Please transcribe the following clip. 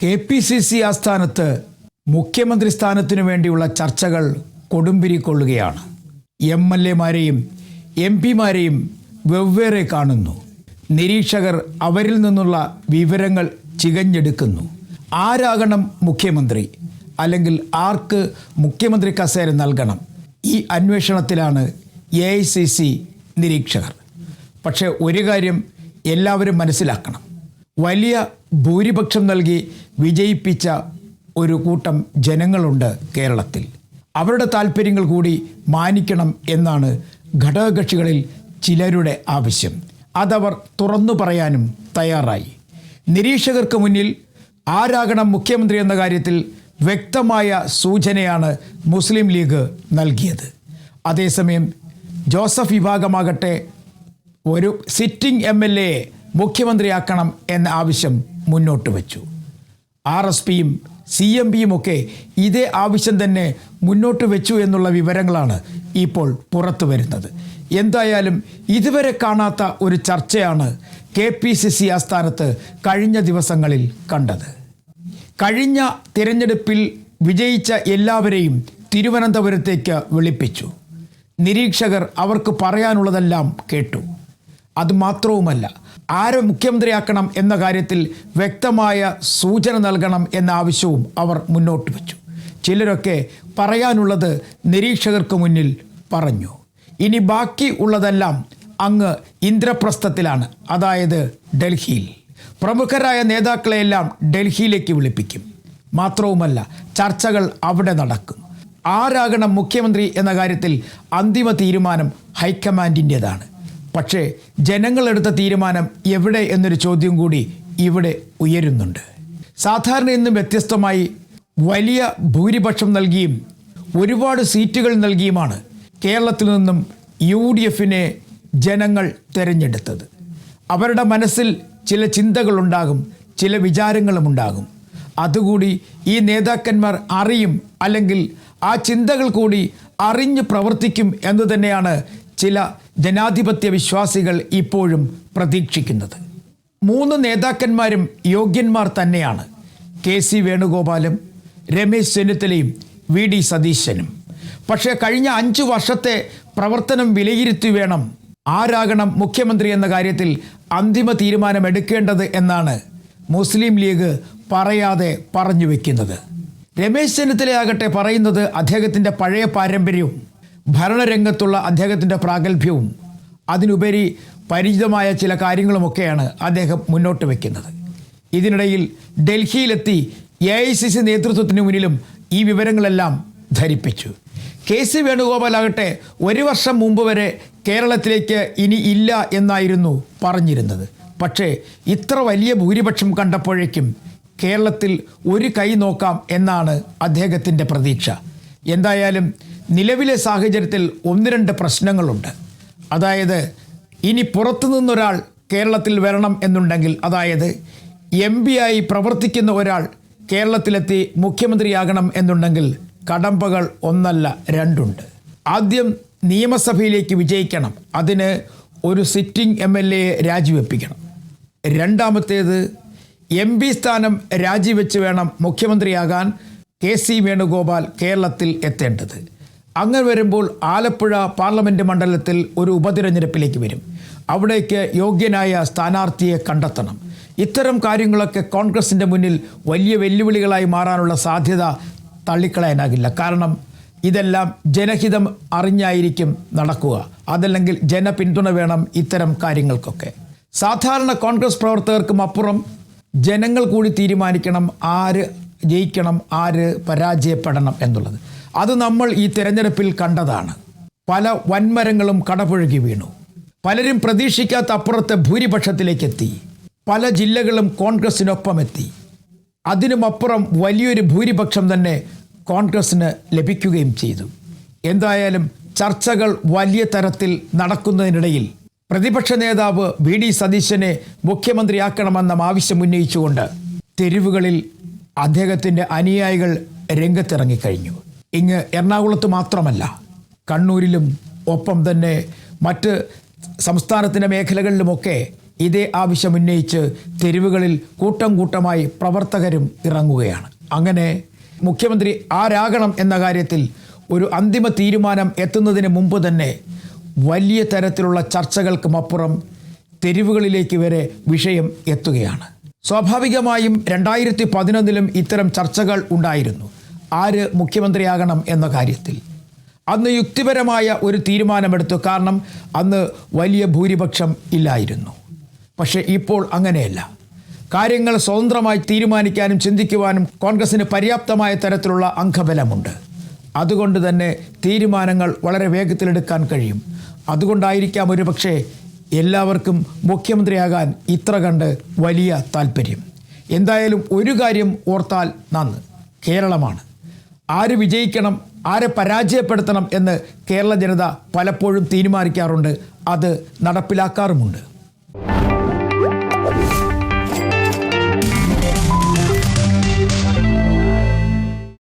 KPCC ആസ്ഥാനത്ത് മുഖ്യമന്ത്രി സ്ഥാനത്തിനു വേണ്ടിയുള്ള ചർച്ചകൾ കൊടുമ്പിരിക്കൊള്ളുകയാണ്. MLA-മാരെയും MP-മാരെയും വെവ്വേറെ കാണുന്നു. നിരീക്ഷകർ അവരിൽ നിന്നുള്ള വിവരങ്ങൾ ചികഞ്ഞെടുക്കുന്നു. ആരാകണം മുഖ്യമന്ത്രി, അല്ലെങ്കിൽ ആർക്ക് മുഖ്യമന്ത്രി കസേര നൽകണം? ഈ അന്വേഷണത്തിലാണ് AICC നിരീക്ഷകർ. പക്ഷേ ഒരു കാര്യം എല്ലാവരും മനസ്സിലാക്കണം. വലിയ ഭൂരിപക്ഷം നൽകി വിജയിപ്പിച്ച ഒരു കൂട്ടം ജനങ്ങളുണ്ട് കേരളത്തിൽ. അവരുടെ താല്പര്യങ്ങൾ കൂടി മാനിക്കണം എന്നാണ് ഘടകകക്ഷികളിൽ ചിലരുടെ ആവശ്യം. അതവർ തുറന്നു പറയാനും തയ്യാറായി. നിരീക്ഷകർക്ക് മുന്നിൽ ആരാകണം മുഖ്യമന്ത്രി എന്ന കാര്യത്തിൽ വ്യക്തമായ സൂചനയാണ് മുസ്ലിം ലീഗ് നൽകിയത്. അതേസമയം ജോസഫ് വിഭാഗമാകട്ടെ ഒരു സിറ്റിംഗ് MLA മുഖ്യമന്ത്രിയാക്കണം എന്ന ആവശ്യം മുന്നോട്ട് വച്ചു. RSPയും CMPയും ഒക്കെ ഇതേ ആവശ്യം തന്നെ മുന്നോട്ട് വെച്ചു എന്നുള്ള വിവരങ്ങളാണ് ഇപ്പോൾ പുറത്തു വരുന്നത്. എന്തായാലും ഇതുവരെ കാണാത്ത ഒരു ചർച്ചയാണ് KPCC ആസ്ഥാനത്ത് കഴിഞ്ഞ ദിവസങ്ങളിൽ കണ്ടത്. കഴിഞ്ഞ തിരഞ്ഞെടുപ്പിൽ വിജയിച്ച എല്ലാവരെയും തിരുവനന്തപുരത്തേക്ക് വിളിപ്പിച്ചു. നിരീക്ഷകർ അവർക്ക് പറയാനുള്ളതെല്ലാം കേട്ടു. അതുമാത്രവുമല്ല, ആരെ മുഖ്യമന്ത്രിയാക്കണം എന്ന കാര്യത്തിൽ വ്യക്തമായ സൂചന നൽകണം എന്ന ആവശ്യവും അവർ മുന്നോട്ട് വച്ചു. ചിലരൊക്കെ പറയാനുള്ളത് നിരീക്ഷകർക്ക് മുന്നിൽ പറഞ്ഞു. ഇനി ബാക്കി ഉള്ളതെല്ലാം അങ്ങ് ഇന്ദ്രപ്രസ്ഥത്തിലാണ്, അതായത് ഡൽഹിയിൽ. പ്രമുഖരായ നേതാക്കളെയെല്ലാം ഡൽഹിയിലേക്ക് വിളിപ്പിക്കും. മാത്രവുമല്ല, ചർച്ചകൾ അവിടെ നടക്കും. ആരാകണം മുഖ്യമന്ത്രി എന്ന കാര്യത്തിൽ അന്തിമ തീരുമാനം ഹൈക്കമാൻഡിൻ്റേതാണ്. പക്ഷേ ജനങ്ങളെടുത്ത തീരുമാനം എവിടെ എന്നൊരു ചോദ്യം കൂടി ഇവിടെ ഉയരുന്നുണ്ട്. സാധാരണ നിന്നും വ്യത്യസ്തമായി വലിയ ഭൂരിപക്ഷം നൽകിയും ഒരുപാട് സീറ്റുകൾ നൽകിയുമാണ് കേരളത്തിൽ നിന്നും UDFനെ ജനങ്ങൾ തിരഞ്ഞെടുത്തത്. അവരുടെ മനസ്സിൽ ചില ചിന്തകളുണ്ടാകും, ചില വിചാരങ്ങളുമുണ്ടാകും. അതുകൂടി ഈ നേതാക്കന്മാർ അറിയും, അല്ലെങ്കിൽ ആ ചിന്തകൾ കൂടി അറിഞ്ഞ് പ്രവർത്തിക്കും എന്ന് തന്നെയാണ് ചില ജനാധിപത്യ വിശ്വാസികൾ ഇപ്പോഴും പ്രതീക്ഷിക്കുന്നത്. 3 നേതാക്കന്മാരും യോഗ്യന്മാർ തന്നെയാണ്. KC വേണുഗോപാലും രമേശ് ചെന്നിത്തലയും VD സതീശനും. പക്ഷേ കഴിഞ്ഞ 5 വർഷത്തെ പ്രവർത്തനം വിലയിരുത്തി വേണം ആരാകണം മുഖ്യമന്ത്രി എന്ന കാര്യത്തിൽ അന്തിമ തീരുമാനമെടുക്കേണ്ടത് എന്നാണ് മുസ്ലിം ലീഗ് പറയാതെ പറഞ്ഞു വയ്ക്കുന്നത്. രമേശ് ചെന്നിത്തലയാകട്ടെ പറയുന്നത് അദ്ദേഹത്തിൻ്റെ പഴയ പാരമ്പര്യവും ഭരണരംഗത്തുള്ള അദ്ദേഹത്തിൻ്റെ പ്രാഗൽഭ്യവും അതിനുപരി പരിചിതമായ ചില കാര്യങ്ങളുമൊക്കെയാണ് അദ്ദേഹം മുന്നോട്ട് വയ്ക്കുന്നത്. ഇതിനിടയിൽ ഡൽഹിയിലെത്തി AICC നേതൃത്വത്തിന് മുന്നിലും ഈ വിവരങ്ങളെല്ലാം ധരിപ്പിച്ചു. KC വേണുഗോപാലാകട്ടെ 1 വർഷം മുമ്പ് വരെ കേരളത്തിലേക്ക് ഇനി ഇല്ല എന്നായിരുന്നു പറഞ്ഞിരുന്നത്. പക്ഷേ ഇത്ര വലിയ ഭൂരിപക്ഷം കണ്ടപ്പോഴേക്കും കേരളത്തിൽ ഒരു കൈ നോക്കാം എന്നാണ് അദ്ദേഹത്തിൻ്റെ പ്രതീക്ഷ. എന്തായാലും നിലവിലെ സാഹചര്യത്തിൽ 1-2 പ്രശ്നങ്ങളുണ്ട്. അതായത് ഇനി പുറത്തുനിന്നൊരാൾ കേരളത്തിൽ വരണം എന്നുണ്ടെങ്കിൽ, അതായത് MP ആയി പ്രവർത്തിക്കുന്ന ഒരാൾ കേരളത്തിലെത്തി മുഖ്യമന്ത്രിയാകണം എന്നുണ്ടെങ്കിൽ കടമ്പകൾ 1 അല്ല 2 ഉണ്ട്. ആദ്യം നിയമസഭയിലേക്ക് വിജയിക്കണം. അതിന് ഒരു സിറ്റിംഗ് MLA രാജിവെപ്പിക്കണം. രണ്ടാമത്തേത് MP സ്ഥാനം രാജിവെച്ച് വേണം മുഖ്യമന്ത്രിയാകാൻ KC വേണുഗോപാൽ കേരളത്തിൽ എത്തേണ്ടത്. അങ്ങനെ വരുമ്പോൾ ആലപ്പുഴ പാർലമെൻറ്റ് മണ്ഡലത്തിൽ ഒരു ഉപതിരഞ്ഞെടുപ്പിലേക്ക് വരും. അവിടേക്ക് യോഗ്യനായ സ്ഥാനാർത്ഥിയെ കണ്ടെത്തണം. ഇത്തരം കാര്യങ്ങളൊക്കെ കോൺഗ്രസിൻ്റെ മുന്നിൽ വലിയ വെല്ലുവിളികളായി മാറാനുള്ള സാധ്യത തള്ളിക്കളയാനാകില്ല. കാരണം ഇതെല്ലാം ജനഹിതം അറിഞ്ഞായിരിക്കും നടക്കുക. അതല്ലെങ്കിൽ ജനപിന്തുണ വേണം ഇത്തരം കാര്യങ്ങൾക്കൊക്കെ. സാധാരണ കോൺഗ്രസ് പ്രവർത്തകർക്കും അപ്പുറം ജനങ്ങൾ കൂടി തീരുമാനിക്കണം ആര് ജയിക്കണം, ആര് പരാജയപ്പെടണം എന്നുള്ളത്. അത് നമ്മൾ ഈ തിരഞ്ഞെടുപ്പിൽ കണ്ടതാണ്. പല വൻമരങ്ങളും കടപുഴകി വീണു. പലരും പ്രതീക്ഷിക്കാത്ത അപ്പുറത്തെ ഭൂരിപക്ഷത്തിലേക്കെത്തി. പല ജില്ലകളും കോൺഗ്രസിനൊപ്പം എത്തി. അതിനുമപ്പുറം വലിയൊരു ഭൂരിപക്ഷം തന്നെ കോൺഗ്രസിന് ലഭിക്കുകയും ചെയ്തു. എന്തായാലും ചർച്ചകൾ വലിയ തരത്തിൽ നടക്കുന്നതിനിടയിൽ പ്രതിപക്ഷ നേതാവ് VD സതീശനെ മുഖ്യമന്ത്രിയാക്കണമെന്ന ആവശ്യം ഉന്നയിച്ചുകൊണ്ട് തെരുവുകളിൽ അദ്ദേഹത്തിൻ്റെ അനുയായികൾ രംഗത്തിറങ്ങിക്കഴിഞ്ഞു. ഇങ്ങ് എറണാകുളത്ത് മാത്രമല്ല, കണ്ണൂരിലും ഒപ്പം തന്നെ മറ്റ് സംസ്ഥാനത്തിൻ്റെ മേഖലകളിലുമൊക്കെ ഇതേ ആവശ്യം ഉന്നയിച്ച് തെരുവുകളിൽ കൂട്ടം കൂട്ടമായി പ്രവർത്തകരും ഇറങ്ങുകയാണ്. അങ്ങനെ മുഖ്യമന്ത്രി ആരാകണം എന്ന കാര്യത്തിൽ ഒരു അന്തിമ തീരുമാനം എത്തുന്നതിന് മുമ്പ് തന്നെ വലിയ തരത്തിലുള്ള ചർച്ചകൾക്കുമപ്പുറം തെരുവുകളിലേക്ക് വരെ വിഷയം എത്തുകയാണ്. സ്വാഭാവികമായും 2011 ഇത്തരം ചർച്ചകൾ ഉണ്ടായിരുന്നു, ആര് മുഖ്യമന്ത്രിയാകണം എന്ന കാര്യത്തിൽ. അന്ന് യുക്തിപരമായ ഒരു തീരുമാനമെടുത്തു, കാരണം അന്ന് വലിയ ഭൂരിപക്ഷം ഇല്ലായിരുന്നു. പക്ഷേ ഇപ്പോൾ അങ്ങനെയല്ല. കാര്യങ്ങൾ സ്വതന്ത്രമായി തീരുമാനിക്കാനും ചിന്തിക്കുവാനും കോൺഗ്രസിന് പര്യാപ്തമായ തരത്തിലുള്ള അംഗബലമുണ്ട്. അതുകൊണ്ട് തന്നെ തീരുമാനങ്ങൾ വളരെ വേഗത്തിലെടുക്കാൻ കഴിയും. അതുകൊണ്ടായിരിക്കാം ഒരുപക്ഷെ എല്ലാവർക്കും മുഖ്യമന്ത്രിയാകാൻ ഇത്ര കണ്ട് വലിയ താല്പര്യം. എന്തായാലും ഒരു കാര്യം ഓർത്താൽ നന്ന്, കേരളമാണ്. ആര് വിജയിക്കണം, ആരെ പരാജയപ്പെടുത്തണം എന്ന് കേരള ജനത പലപ്പോഴും തീരുമാനിക്കാറുണ്ട്, അത് നടപ്പിലാക്കാറുമുണ്ട്.